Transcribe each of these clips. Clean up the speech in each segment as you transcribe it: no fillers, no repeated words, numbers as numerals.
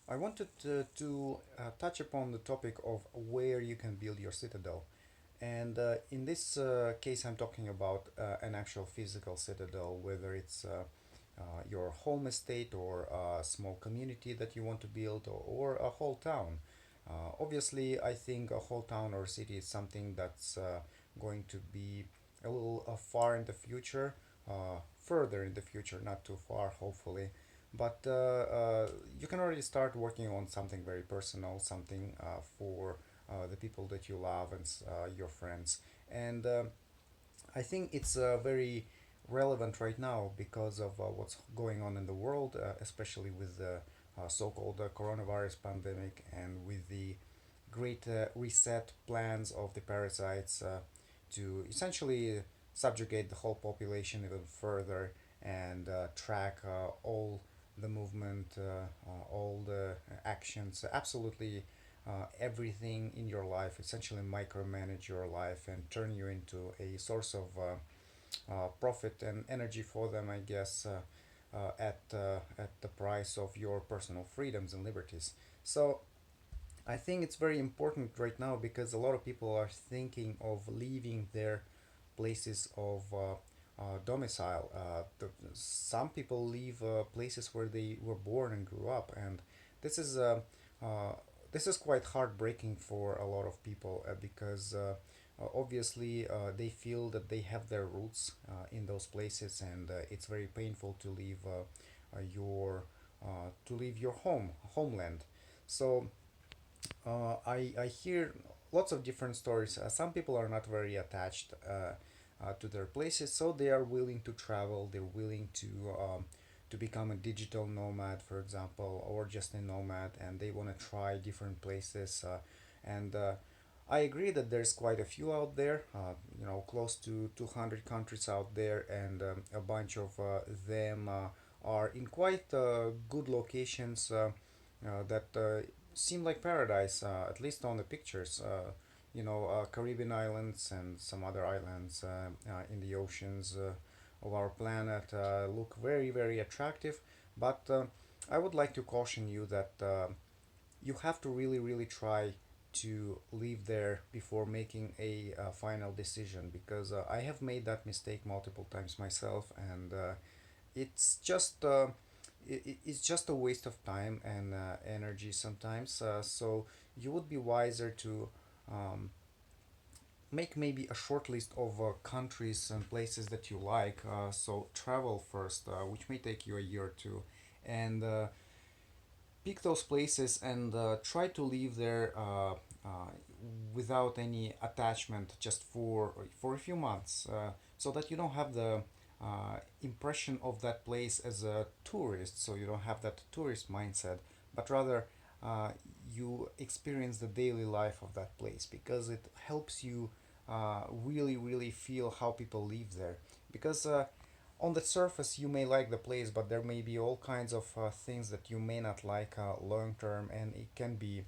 I wanted to touch upon the topic of where you can build your citadel. And in this case, I'm talking about an actual physical citadel, whether it's your home estate or a small community that you want to build or a whole town. Obviously, I think a whole town or city is something that's going to be a little far in the future, further in the future, not too far, hopefully. But you can already start working on something very personal, something for the people that you love and your friends. And I think it's very relevant right now because of what's going on in the world, especially with the so-called coronavirus pandemic and with the great reset plans of the parasites to essentially subjugate the whole population even further and track all the movement, all the actions, absolutely everything in your life, essentially micromanage your life and turn you into a source of profit and energy for them, I guess, at the price of your personal freedoms and liberties. So I think it's very important right now because a lot of people are thinking of leaving their places of domicile. Some people leave places where they were born and grew up, and this is uh, uh, this is quite heartbreaking for a lot of people because obviously they feel that they have their roots in those places, and it's very painful to leave your homeland. So I hear lots of different stories. Some people are not very attached to their places, so they are willing to travel. They're willing to become a digital nomad, for example, or just a nomad, and they want to try different places. And I agree that there's quite a few out there. Close to 200 countries out there, and a bunch of them are in quite good locations that seem like paradise, at least on the pictures. Caribbean islands and some other islands in the oceans of our planet look very, very attractive. But I would like to caution you that you have to really, really try to live there before making a final decision because I have made that mistake multiple times myself, and it's just it's just a waste of time and energy sometimes. So you would be wiser to um, make maybe a short list of countries and places that you like. So travel first, which may take you a year or two, and pick those places and try to live there without any attachment, just for a few months, so that you don't have the impression of that place as a tourist. So you don't have that tourist mindset, but rather you experience the daily life of that place because it helps you really, really feel how people live there. Because on the surface you may like the place, but there may be all kinds of things that you may not like long term, and it can be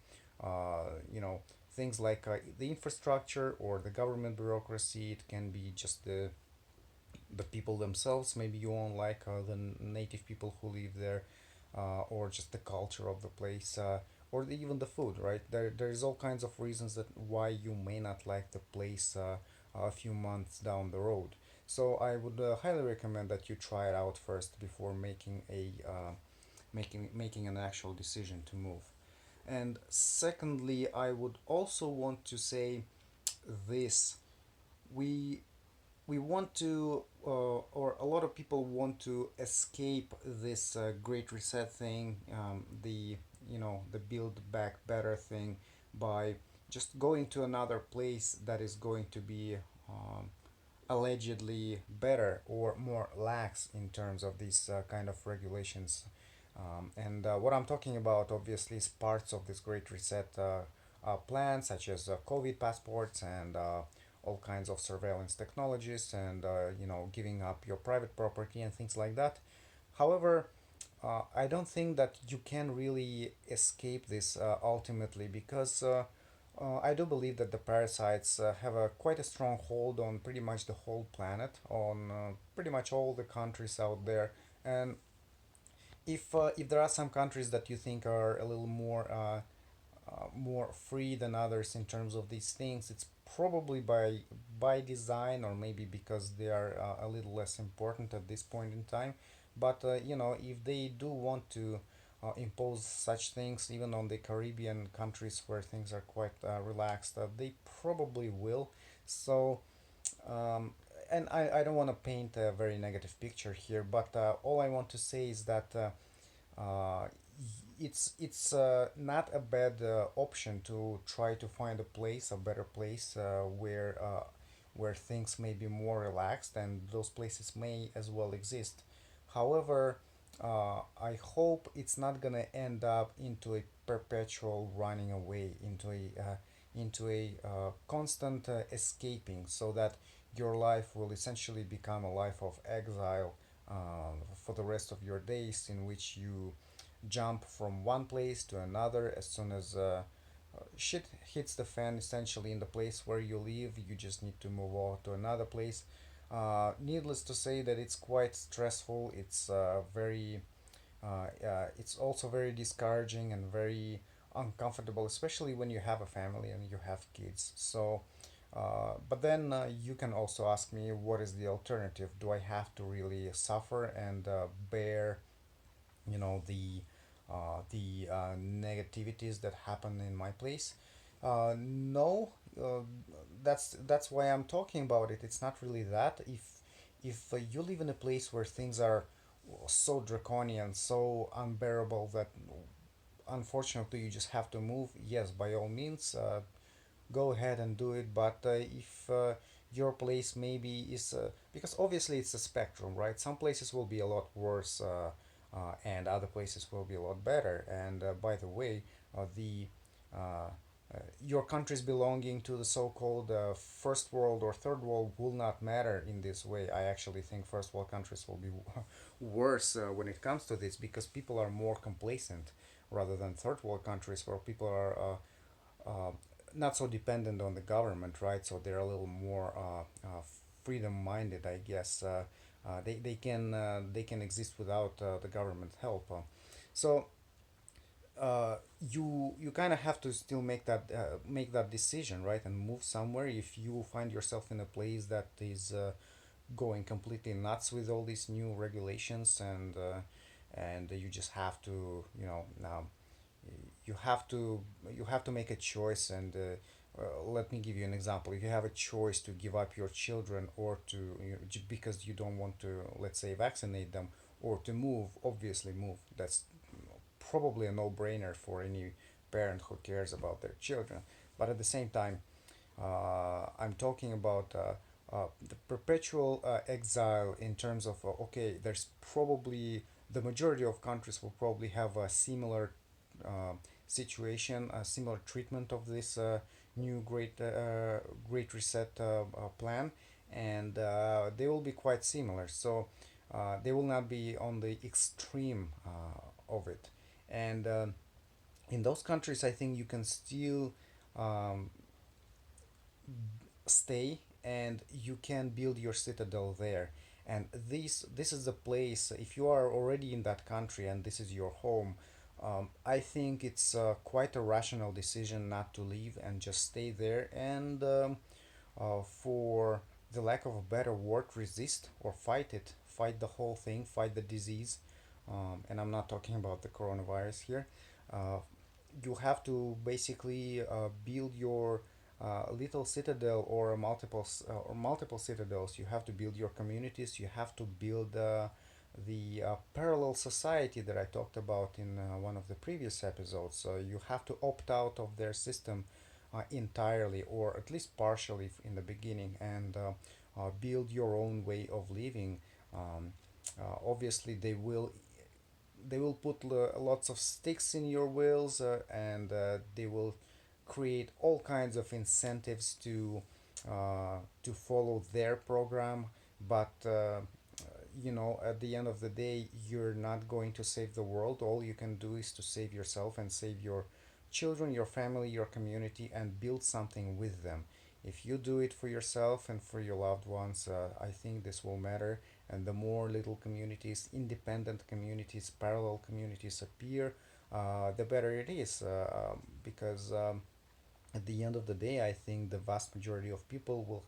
you know things like the infrastructure or the government bureaucracy. It can be just the people themselves. Maybe you won't like the native people who live there, or just the culture of the place, or even the food. Right there's all kinds of reasons that why you may not like the place a few months down the road. So I would highly recommend that you try it out first before making an actual decision to move. And secondly, I would also want to say this: we we want to or a lot of people want to escape this great reset thing, the build back better thing, by just going to another place that is going to be allegedly better or more lax in terms of these kind of regulations. And what I'm talking about, obviously, is parts of this Great Reset plan, such as COVID passports and all kinds of surveillance technologies, and giving up your private property and things like that. However, I don't think that you can really escape this ultimately because I do believe that the parasites have a quite a strong hold on pretty much the whole planet, on pretty much all the countries out there, and If there are some countries that you think are a little more free than others in terms of these things, it's probably by design, or maybe because they are a little less important at this point in time. But if they do want to impose such things even on the Caribbean countries where things are quite relaxed, they probably will. So um, and I don't want to paint a very negative picture here, but all I want to say is that uh, it's not a bad option to try to find a place, a better place where things may be more relaxed, and those places may as well exist. However, I hope it's not gonna end up into a perpetual running away, into a constant escaping, so that your life will essentially become a life of exile for the rest of your days, in which you jump from one place to another as soon as shit hits the fan. Essentially, in the place where you live, you just need to move on to another place. Needless to say that it's quite stressful. It's also very discouraging and very uncomfortable, especially when you have a family and you have kids. So but then you can also ask me, what is the alternative? Do I have to really suffer and bear the negativities that happen in my place? No, that's why I'm talking about it. It's not really that. If you live in a place where things are so draconian, so unbearable, that unfortunately you just have to move, yes, by all means, go ahead and do it. But if your place maybe is because obviously it's a spectrum, right? Some places will be a lot worse, and other places will be a lot better. And by the way, the your countries belonging to the so-called first world or third world will not matter in this way. I actually think first world countries will be worse when it comes to this, because people are more complacent, rather than third world countries where people are not so dependent on the government, right? So they're a little more freedom minded, I guess. They can exist without the government help. So you kind of have to still make that decision, right, and move somewhere if you find yourself in a place that is going completely nuts with all these new regulations, and you just have to you have to you have to make a choice. And let me give you an example. If you have a choice to give up your children, or to because you don't want to, let's say, vaccinate them, or to move, obviously move. That's probably a no-brainer for any parent who cares about their children. But at the same time, I'm talking about the perpetual exile, in terms of okay, there's probably the majority of countries will probably have a similar uh, situation, a similar treatment of this new Great Reset plan, and they will be quite similar. So they will not be on the extreme of it. And in those countries, I think you can still um, stay, and you can build your citadel there. And this is the place. If you are already in that country and this is your home, I think it's quite a rational decision not to leave and just stay there, and for the lack of a better word, resist or fight it. Fight the whole thing, fight the disease. And I'm not talking about the coronavirus here. uh, you have to basically build your little citadel, or multiple citadels. You have to build your communities. You have to build the parallel society that I talked about in one of the previous episodes. So you have to opt out of their system entirely, or at least partially in the beginning, and build your own way of living. Obviously, they will put lots of sticks in your wheels, and they will create all kinds of incentives to follow their program. But at the end of the day, you're not going to save the world. All you can do is to save yourself and save your children, your family, your community, and build something with them. If you do it for yourself and for your loved ones, I think this will matter. and the more little communities, independent communities, parallel communities appear, the better it is. Because at the end of the day, I think the vast majority of people will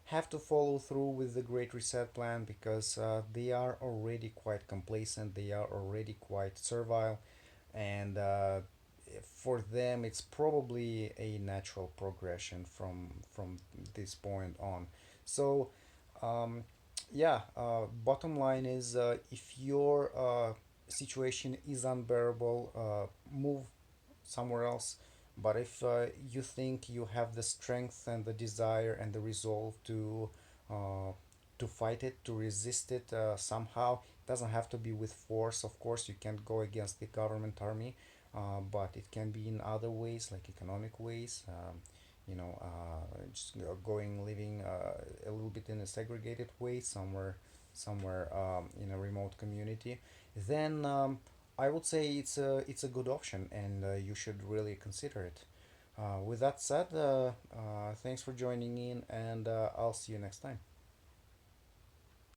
have to follow through with the Great Reset plan because they are already quite complacent, they are already quite servile, and for them it's probably a natural progression from this point on. So um, yeah, bottom line is if your situation is unbearable, move somewhere else. But if you think you have the strength and the desire and the resolve uh, to fight it, to resist it somehow, it doesn't have to be with force. Of course, you can't go against the government army, but it can be in other ways, like economic ways. Just going living a little bit in a segregated way somewhere in a remote community. Then I would say it's a good option, and you should really consider it. With that said, thanks for joining in, and I'll see you next time.